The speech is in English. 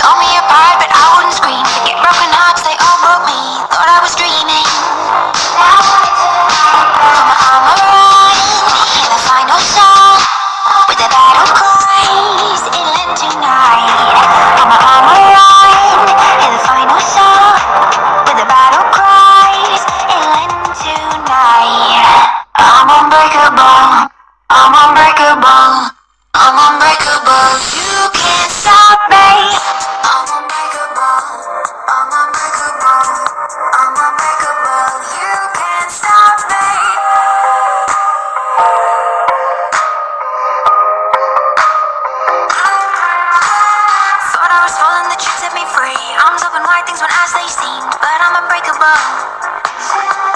Tore me apart, but I wouldn't scream. Forget broken hearts, they all broke me. Thought I was dreaming. Put my arm around in the final song with the battle cries it led tonight. Put my arm around in the final song with the battle cries it led tonight. I'm unbreakable. I'm unbreakable. I'm unbreakable. You can't stop me. I'm unbreakable. I'm unbreakable. I'm unbreakable. You can't stop me. Thought I was falling, the truth set me free. Arms open wide, things went as they seemed, but I'm unbreakable.